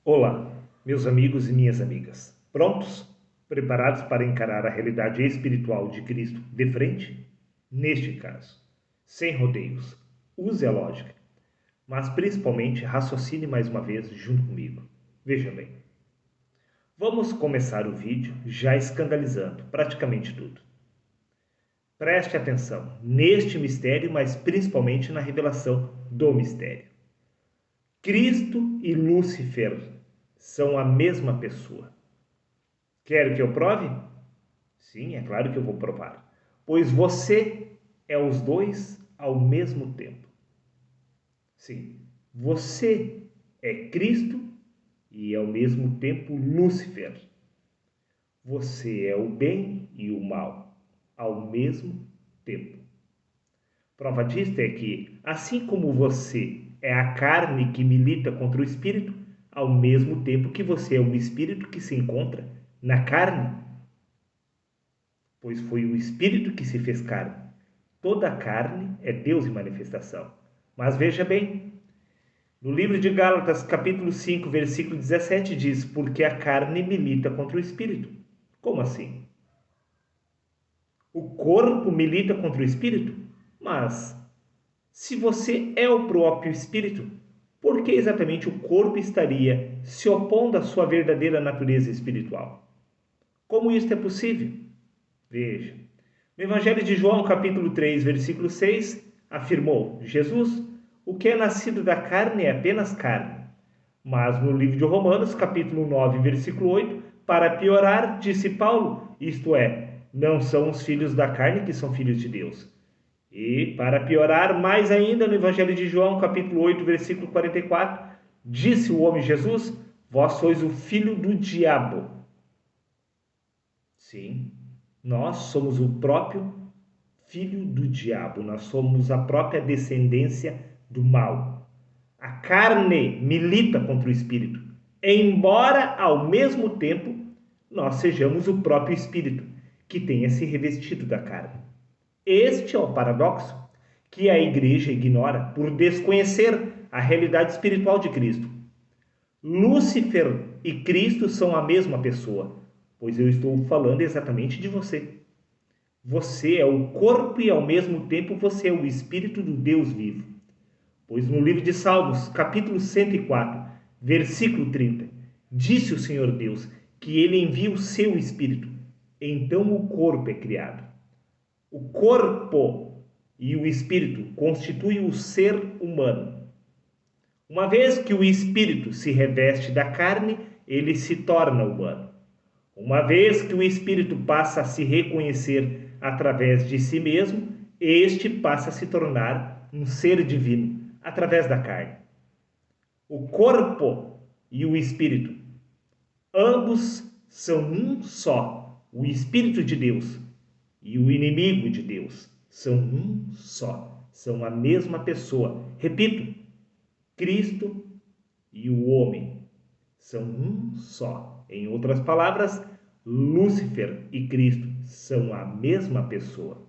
Olá, meus amigos e minhas amigas. Prontos? Preparados para encarar a realidade espiritual de Cristo de frente? Neste caso, sem rodeios, use a lógica, mas principalmente raciocine mais uma vez junto comigo. Veja bem, vamos começar o vídeo já escandalizando praticamente tudo. Preste atenção neste mistério, mas principalmente na revelação do mistério. Cristo e Lúcifer são a mesma pessoa. Quer que eu prove? Sim, é claro que eu vou provar. Pois você é os dois ao mesmo tempo. Sim, você é Cristo e ao mesmo tempo Lúcifer. Você é o bem e o mal ao mesmo tempo. Prova disto é que, assim como você é a carne que milita contra o espírito, ao mesmo tempo que você é o espírito que se encontra na carne, pois foi o espírito que se fez carne. Toda a carne é Deus em manifestação. Mas veja bem, no livro de Gálatas, capítulo 5, versículo 17, diz: porque a carne milita contra o espírito. Como assim? O corpo milita contra o espírito? Mas, se você é o próprio espírito, por que exatamente o corpo estaria se opondo à sua verdadeira natureza espiritual? Como isso é possível? Veja. No Evangelho de João, capítulo 3, versículo 6, afirmou Jesus: o que é nascido da carne é apenas carne. Mas no livro de Romanos, capítulo 9, versículo 8, para piorar, disse Paulo, isto é, não são os filhos da carne que são filhos de Deus. E, para piorar mais ainda, no Evangelho de João, capítulo 8, versículo 44, disse o homem Jesus: vós sois o filho do diabo. Sim, nós somos o próprio filho do diabo, nós somos a própria descendência do mal. A carne milita contra o espírito, embora ao mesmo tempo nós sejamos o próprio espírito que tenha se revestido da carne. Este é o paradoxo que a igreja ignora por desconhecer a realidade espiritual de Cristo. Lúcifer e Cristo são a mesma pessoa, pois eu estou falando exatamente de você. Você é o corpo e ao mesmo tempo você é o espírito do Deus vivo. Pois no livro de Salmos, capítulo 104, versículo 30, disse o Senhor Deus que ele envia o seu espírito, então o corpo é criado. O corpo e o espírito constituem o ser humano. Uma vez que o espírito se reveste da carne, ele se torna humano. Uma vez que o espírito passa a se reconhecer através de si mesmo, este passa a se tornar um ser divino através da carne. O corpo e o espírito, ambos são um só. O espírito de Deus e o inimigo de Deus são um só, são a mesma pessoa. Repito, Cristo e o homem são um só. Em outras palavras, Lúcifer e Cristo são a mesma pessoa.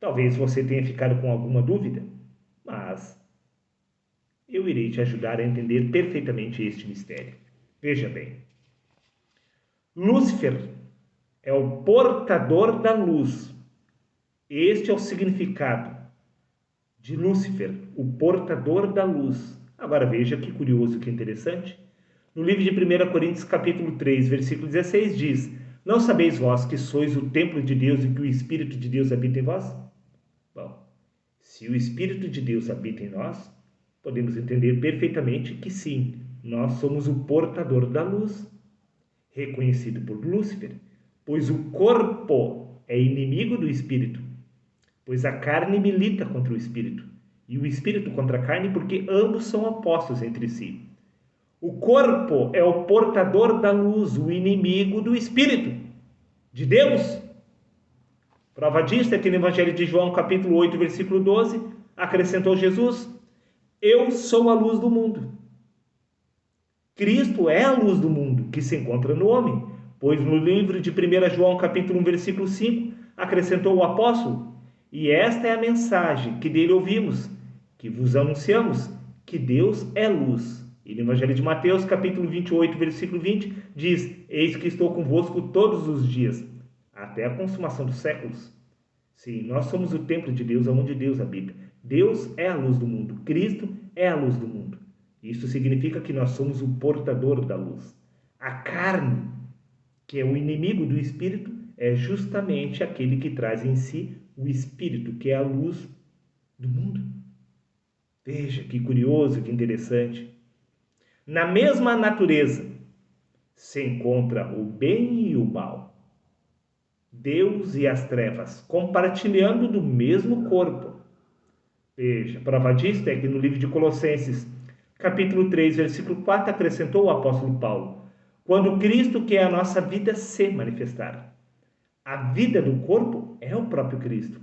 Talvez você tenha ficado com alguma dúvida, mas eu irei te ajudar a entender perfeitamente este mistério. Veja bem, Lúcifer é o portador da luz. Este é o significado de Lúcifer, o portador da luz. Agora veja que curioso, que interessante. No livro de 1 Coríntios, capítulo 3, versículo 16, diz: não sabeis vós que sois o templo de Deus e que o Espírito de Deus habita em vós? Bom, se o Espírito de Deus habita em nós, podemos entender perfeitamente que sim, nós somos o portador da luz, reconhecido por Lúcifer, pois o corpo é inimigo do espírito, pois a carne milita contra o espírito, e o espírito contra a carne, porque ambos são opostos entre si. O corpo é o portador da luz, o inimigo do espírito de Deus. Prova disso é que no Evangelho de João, capítulo 8, versículo 12, acrescentou Jesus: eu sou a luz do mundo. Cristo é a luz do mundo que se encontra no homem, pois no livro de 1 João, capítulo 1, versículo 5, acrescentou o apóstolo: e esta é a mensagem que dele ouvimos, que vos anunciamos, que Deus é luz, E no Evangelho de Mateus, capítulo 28, versículo 20, diz: Eis que estou convosco todos os dias, até a consumação dos séculos. Sim, nós somos o templo de Deus, onde Deus habita. Deus é a luz do mundo, Cristo é a luz do mundo. Isso significa que nós somos o portador da luz. A carne, que é o inimigo do Espírito, é justamente aquele que traz em si o Espírito, que é a luz do mundo. Veja que curioso, que interessante. Na mesma natureza se encontra o bem e o mal. Deus e as trevas compartilhando do mesmo corpo. Veja, prova disto é que no livro de Colossenses, capítulo 3, versículo 4, acrescentou o apóstolo Paulo: quando Cristo, que é a nossa vida, se manifestar. A vida do corpo é o próprio Cristo.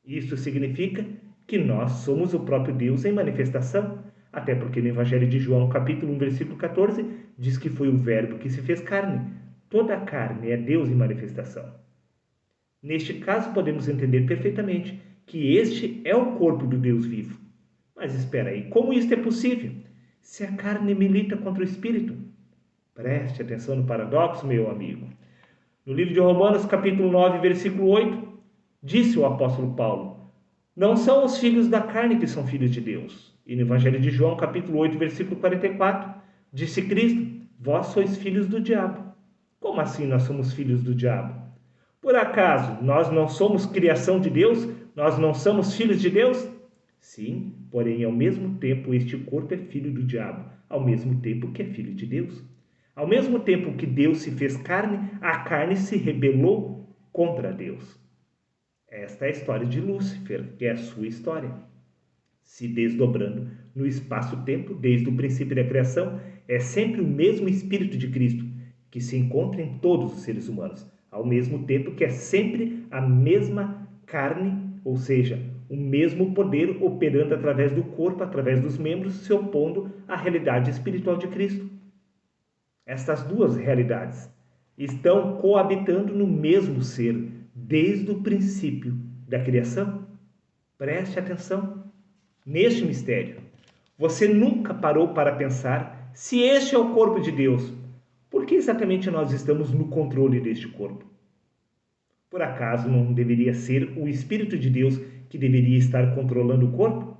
Isso significa que nós somos o próprio Deus em manifestação, até porque no Evangelho de João, capítulo 1, versículo 14, diz que foi o Verbo que se fez carne. Toda a carne é Deus em manifestação. Neste caso, podemos entender perfeitamente que este é o corpo do Deus vivo. Mas espera aí, como isto é possível? Se a carne milita contra o Espírito? Preste atenção no paradoxo, meu amigo. No livro de Romanos, capítulo 9, versículo 8, disse o apóstolo Paulo: não são os filhos da carne que são filhos de Deus. E no Evangelho de João, capítulo 8, versículo 44, disse Cristo: vós sois filhos do diabo. Como assim nós somos filhos do diabo? Por acaso nós não somos criação de Deus? Nós não somos filhos de Deus? Sim, porém ao mesmo tempo este corpo é filho do diabo, ao mesmo tempo que é filho de Deus. Ao mesmo tempo que Deus se fez carne, a carne se rebelou contra Deus. Esta é a história de Lúcifer, que é a sua história. Se desdobrando no espaço-tempo, desde o princípio da criação, é sempre o mesmo Espírito de Cristo, que se encontra em todos os seres humanos, ao mesmo tempo que é sempre a mesma carne, ou seja, o mesmo poder operando através do corpo, através dos membros, se opondo à realidade espiritual de Cristo. Estas duas realidades estão coabitando no mesmo ser, desde o princípio da criação. Preste atenção neste mistério. Você nunca parou para pensar se este é o corpo de Deus? Por que exatamente nós estamos no controle deste corpo? Por acaso não deveria ser o Espírito de Deus que deveria estar controlando o corpo?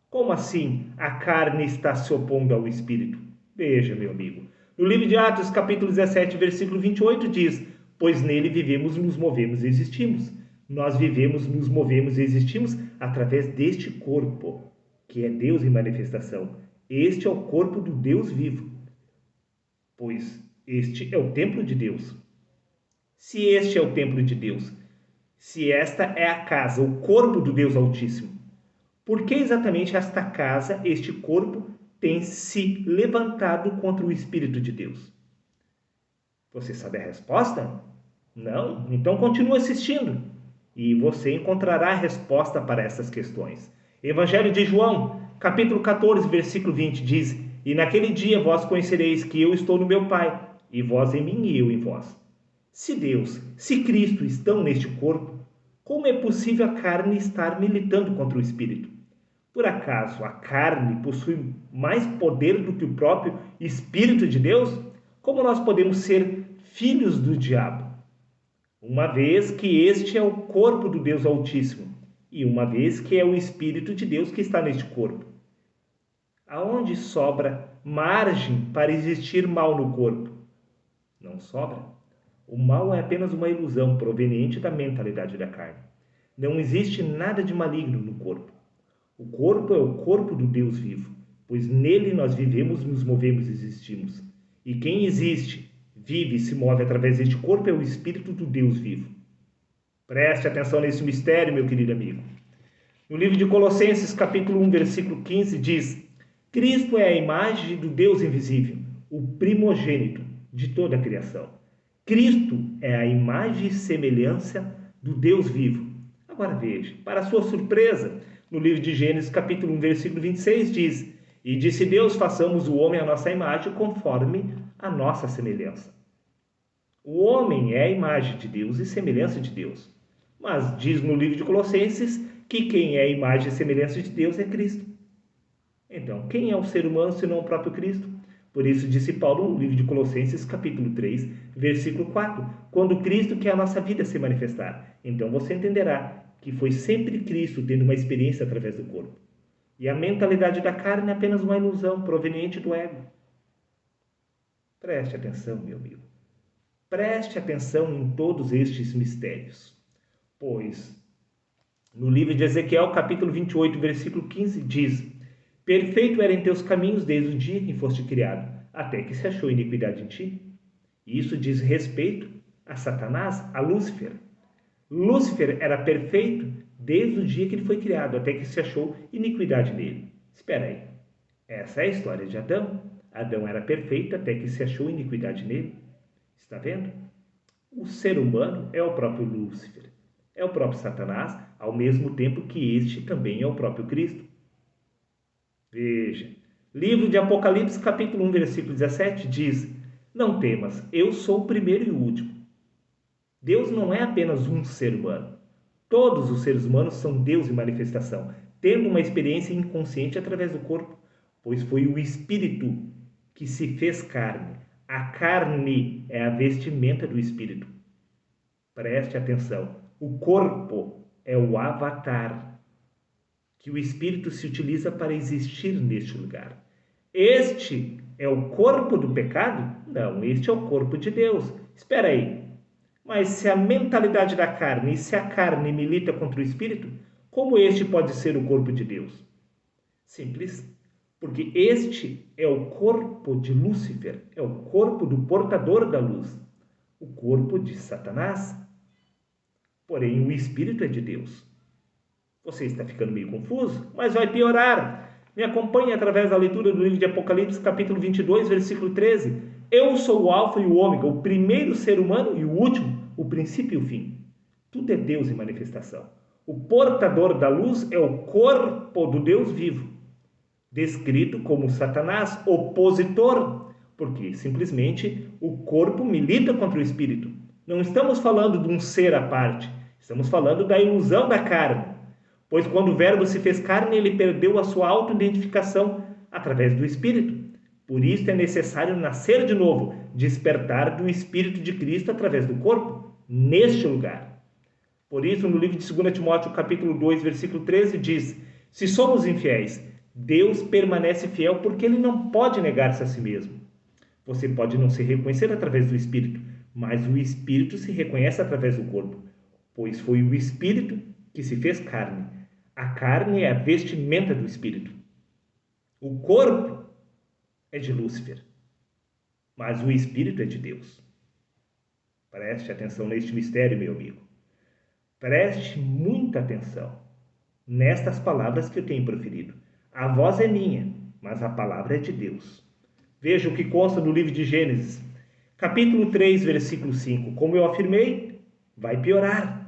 Como assim a carne está se opondo ao Espírito? Veja, meu amigo. No livro de Atos, capítulo 17, versículo 28, diz: pois nele vivemos, nos movemos e existimos. Nós vivemos, nos movemos e existimos através deste corpo, que é Deus em manifestação. Este é o corpo do Deus vivo, pois este é o templo de Deus. Se este é o templo de Deus, se esta é a casa, o corpo do Deus Altíssimo, por que exatamente esta casa, este corpo, tem se levantado contra o Espírito de Deus? Você sabe a resposta? Não? Então continue assistindo e você encontrará a resposta para essas questões. Evangelho de João, capítulo 14, versículo 20 diz: e naquele dia vós conhecereis que eu estou no meu Pai, e vós em mim e eu em vós. Se Deus, se Cristo estão neste corpo, como é possível a carne estar militando contra o Espírito? Por acaso a carne possui mais poder do que o próprio Espírito de Deus? Como nós podemos ser filhos do diabo? Uma vez que este é o corpo do Deus Altíssimo, e uma vez que é o Espírito de Deus que está neste corpo. Aonde sobra margem para existir mal no corpo? Não sobra. O mal é apenas uma ilusão proveniente da mentalidade da carne. Não existe nada de maligno no corpo. O corpo é o corpo do Deus vivo, pois nele nós vivemos, nos movemos e existimos. E quem existe, vive e se move através deste corpo é o Espírito do Deus vivo. Preste atenção nesse mistério, meu querido amigo. No livro de Colossenses, capítulo 1, versículo 15, diz: Cristo é a imagem do Deus invisível, o primogênito de toda a criação. Cristo é a imagem e semelhança do Deus vivo. Agora veja, para sua surpresa, no livro de Gênesis, capítulo 1, versículo 26, diz: e disse Deus, façamos o homem à nossa imagem, conforme a nossa semelhança. O homem é a imagem de Deus e semelhança de Deus. Mas diz no livro de Colossenses que quem é a imagem e semelhança de Deus é Cristo. Então, quem é o ser humano senão o próprio Cristo? Por isso disse Paulo no livro de Colossenses, capítulo 3, versículo 4, quando Cristo quer a nossa vida se manifestar. Então você entenderá que foi sempre Cristo tendo uma experiência através do corpo. E a mentalidade da carne é apenas uma ilusão proveniente do ego. Preste atenção, meu amigo. Preste atenção em todos estes mistérios. Pois, no livro de Ezequiel, capítulo 28, versículo 15, diz: perfeito era em teus caminhos desde o dia em que foste criado, até que se achou iniquidade em ti. E isso diz respeito a Satanás, a Lúcifer. Lúcifer era perfeito desde o dia que ele foi criado, até que se achou iniquidade nele. Espera aí. Essa é a história de Adão. Adão era perfeito até que se achou iniquidade nele. Está vendo? O ser humano é o próprio Lúcifer. É o próprio Satanás, ao mesmo tempo que este também é o próprio Cristo. Veja, livro de Apocalipse, capítulo 1, versículo 17, diz: não temas, eu sou o primeiro e o último. Deus não é apenas um ser humano. Todos os seres humanos são Deus em manifestação, tendo uma experiência inconsciente através do corpo, pois foi o Espírito que se fez carne. A carne é a vestimenta do Espírito. Preste atenção, o corpo é o avatar que o Espírito se utiliza para existir neste lugar. Este é o corpo do pecado? Não, este é o corpo de Deus. Espera aí. Mas se a mentalidade da carne e se a carne milita contra o Espírito, como este pode ser o corpo de Deus? Simples. Porque este é o corpo de Lúcifer, é o corpo do portador da luz, o corpo de Satanás. Porém, o Espírito é de Deus. Você está ficando meio confuso, mas vai piorar. Me acompanhe através da leitura do livro de Apocalipse, capítulo 22, versículo 13. Eu sou o alfa e o ômega, o primeiro ser humano e o último, o princípio e o fim. Tudo é Deus em manifestação. O portador da luz é o corpo do Deus vivo, descrito como Satanás, opositor, porque simplesmente o corpo milita contra o espírito. Não estamos falando de um ser à parte, estamos falando da ilusão da carne. Pois quando o Verbo se fez carne, ele perdeu a sua auto-identificação através do Espírito. Por isso é necessário nascer de novo, despertar do Espírito de Cristo através do corpo, neste lugar. Por isso, no livro de 2 Timóteo, capítulo 2, versículo 13, diz: se somos infiéis, Deus permanece fiel porque ele não pode negar-se a si mesmo. Você pode não se reconhecer através do Espírito, mas o Espírito se reconhece através do corpo, pois foi o Espírito que se fez carne. A carne é a vestimenta do Espírito. O corpo é de Lúcifer, mas o Espírito é de Deus. Preste atenção neste mistério, meu amigo. Preste muita atenção nestas palavras que eu tenho proferido. A voz é minha, mas a palavra é de Deus. Veja o que consta no livro de Gênesis, capítulo 3, versículo 5. Como eu afirmei, vai piorar.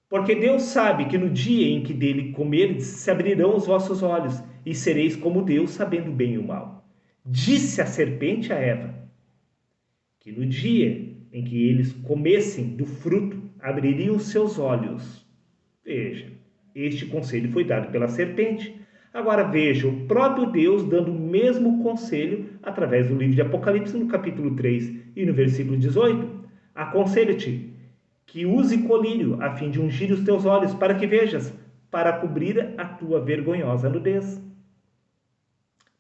Porque Deus sabe que no dia em que dele comerdes, se abrirão os vossos olhos, e sereis como Deus, sabendo o bem e o mal. Disse a serpente a Eva, que no dia em que eles comessem do fruto, abririam os seus olhos. Veja, este conselho foi dado pela serpente. Agora veja, o próprio Deus dando o mesmo conselho através do livro de Apocalipse, no capítulo 3 e no versículo 18. Aconselho-te que use colírio, a fim de ungir os teus olhos, para que vejas, para cobrir a tua vergonhosa nudez.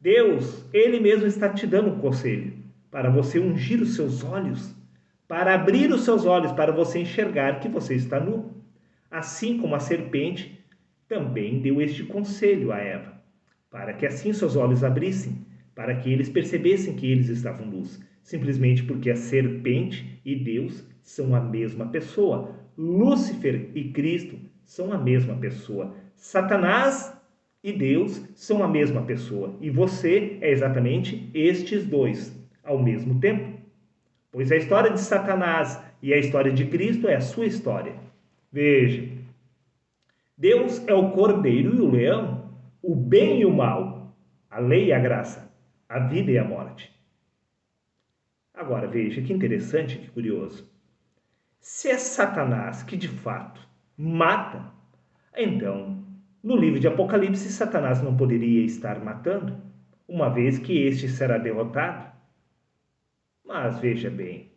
Deus, Ele mesmo está te dando um conselho, para você ungir os seus olhos, para abrir os seus olhos, para você enxergar que você está nu. Assim como a serpente também deu este conselho a Eva, para que assim seus olhos abrissem, para que eles percebessem que eles estavam nus, simplesmente porque a serpente e Deus são a mesma pessoa. Lúcifer e Cristo são a mesma pessoa. Satanás e Deus são a mesma pessoa. E você é exatamente estes dois ao mesmo tempo. Pois a história de Satanás e a história de Cristo é a sua história. Veja, Deus é o cordeiro e o leão, o bem e o mal, a lei e a graça, a vida e a morte. Agora veja que interessante, que curioso. Se é Satanás que de fato mata, então No livro de Apocalipse, Satanás não poderia estar matando, uma vez que este será derrotado. Mas veja bem,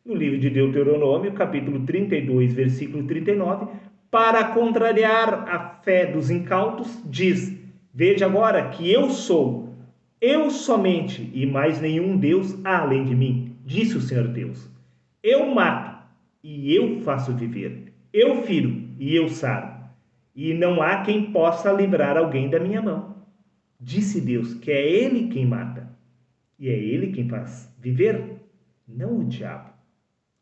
no livro de Deuteronômio, capítulo 32, versículo 39, para contrariar a fé dos incautos, diz: veja agora que eu sou, eu somente, e mais nenhum Deus há além de mim, disse o Senhor Deus. Eu mato e eu faço viver, eu firo e eu saro, e não há quem possa livrar alguém da minha mão. Disse Deus que é Ele quem mata, e é Ele quem faz viver, não o diabo.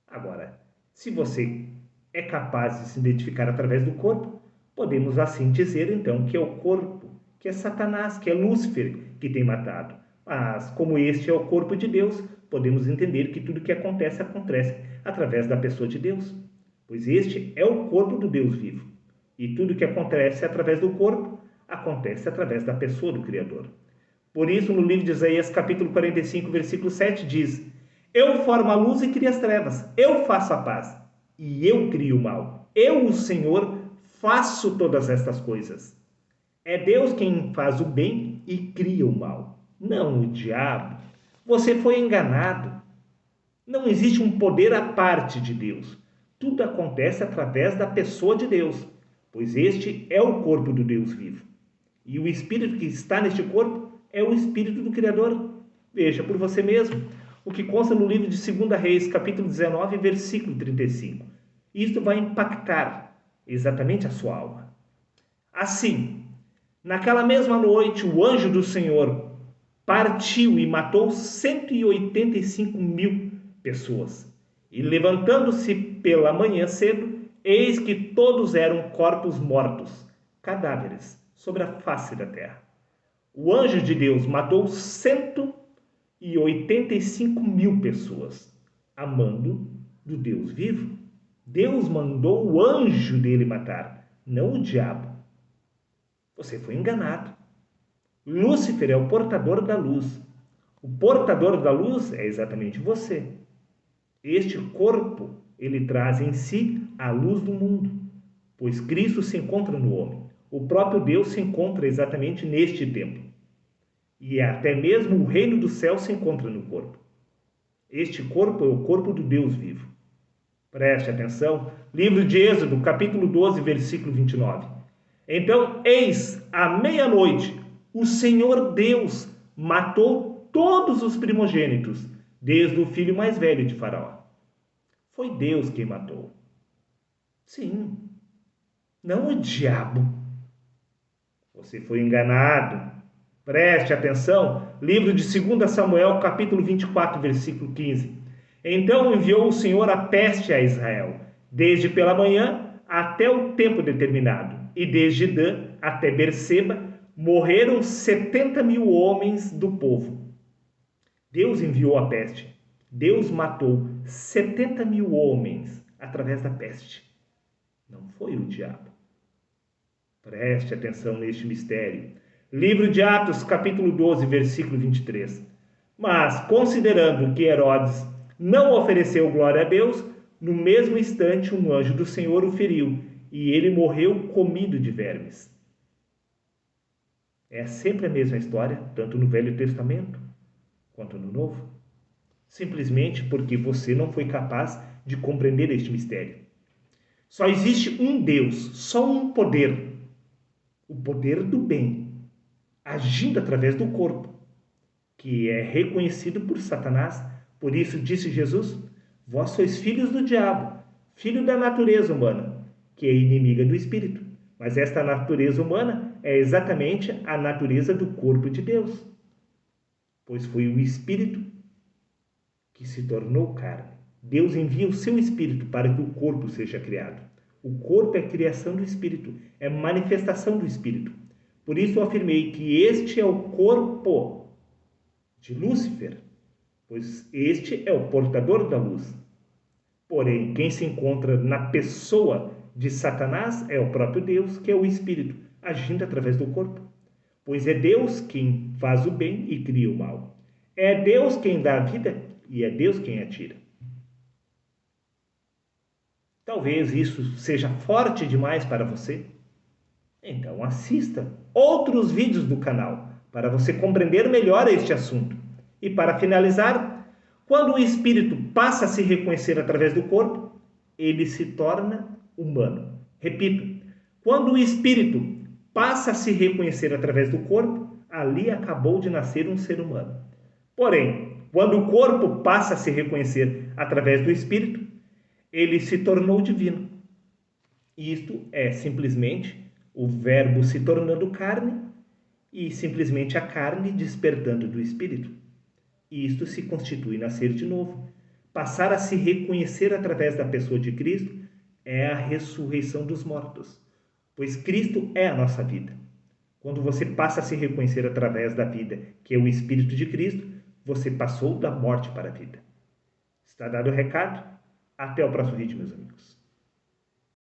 Agora, se você é capaz de se identificar através do corpo, podemos assim dizer então que é o corpo, que é Satanás, que é Lúcifer que tem matado. Mas como este é o corpo de Deus, podemos entender que tudo que acontece através da pessoa de Deus, pois este é o corpo do Deus vivo. E tudo que acontece através do corpo acontece através da pessoa do Criador. Por isso, no livro de Isaías, capítulo 45, versículo 7, diz: eu formo a luz e crio as trevas, eu faço a paz e eu crio o mal. Eu, o Senhor, faço todas estas coisas. É Deus quem faz o bem e cria o mal, não o diabo. Você foi enganado. Não existe um poder à parte de Deus. Tudo acontece através da pessoa de Deus, pois este é o corpo do Deus vivo. E o espírito que está neste corpo é o espírito do Criador. Veja por você mesmo o que consta no livro de 2 Reis, capítulo 19, versículo 35. Isto vai impactar exatamente a sua alma. Assim, naquela mesma noite, o anjo do Senhor partiu e matou 185 mil pessoas. E levantando-se pela manhã cedo, eis que todos eram corpos mortos, cadáveres, sobre a face da terra. O anjo de Deus matou 185 mil pessoas, amando do Deus vivo. Deus mandou o anjo dele matar, não o diabo. Você foi enganado. Lúcifer é o portador da luz. O portador da luz é exatamente você. Este corpo, ele traz em si a luz do mundo, pois Cristo se encontra no homem. O próprio Deus se encontra exatamente neste templo. E até mesmo o reino do céu se encontra no corpo. Este corpo é o corpo do Deus vivo. Preste atenção, livro de Êxodo, capítulo 12, versículo 29. Então, eis, à meia-noite, o Senhor Deus matou todos os primogênitos, desde o filho mais velho de Faraó. Foi Deus quem matou. Sim, não o diabo. Você foi enganado. Preste atenção, livro de 2 Samuel, capítulo 24, versículo 15. Então enviou o Senhor a peste a Israel, desde pela manhã até o tempo determinado, e desde Dan até Berseba morreram 70 mil homens do povo. Deus enviou a peste. Deus matou 70 mil homens através da peste. Não foi o diabo. Preste atenção neste mistério. Livro de Atos, capítulo 12, versículo 23. Mas, considerando que Herodes não ofereceu glória a Deus, no mesmo instante um anjo do Senhor o feriu, e ele morreu comido de vermes. É sempre a mesma história, tanto no Velho Testamento quanto no Novo. Simplesmente porque você não foi capaz de compreender este mistério. Só existe um Deus, só um poder. O poder do bem, agindo através do corpo, que é reconhecido por Satanás. Por isso disse Jesus: vós sois filhos do diabo, filho da natureza humana, que é inimiga do espírito. Mas esta natureza humana é exatamente a natureza do corpo de Deus, pois foi o espírito que se tornou carne. Deus envia o seu espírito para que o corpo seja criado. O corpo é criação do espírito, é manifestação do espírito. Por isso eu afirmei que este é o corpo de Lúcifer, pois este é o portador da luz. Porém, quem se encontra na pessoa de Satanás é o próprio Deus, que é o espírito, agindo através do corpo. Pois é Deus quem faz o bem e cria o mal. É Deus quem dá a vida e é Deus quem a tira. Talvez isso seja forte demais para você. Então assista outros vídeos do canal para você compreender melhor este assunto. E para finalizar, quando o espírito passa a se reconhecer através do corpo, ele se torna humano. Repito, quando o espírito passa a se reconhecer através do corpo, ali acabou de nascer um ser humano. Porém, quando o corpo passa a se reconhecer através do espírito, ele se tornou divino. Isto é simplesmente o verbo se tornando carne e simplesmente a carne despertando do espírito. Isto se constitui nascer de novo. Passar a se reconhecer através da pessoa de Cristo é a ressurreição dos mortos, pois Cristo é a nossa vida. Quando você passa a se reconhecer através da vida, que é o Espírito de Cristo, você passou da morte para a vida. Está dado o recado? Até o próximo vídeo, meus amigos.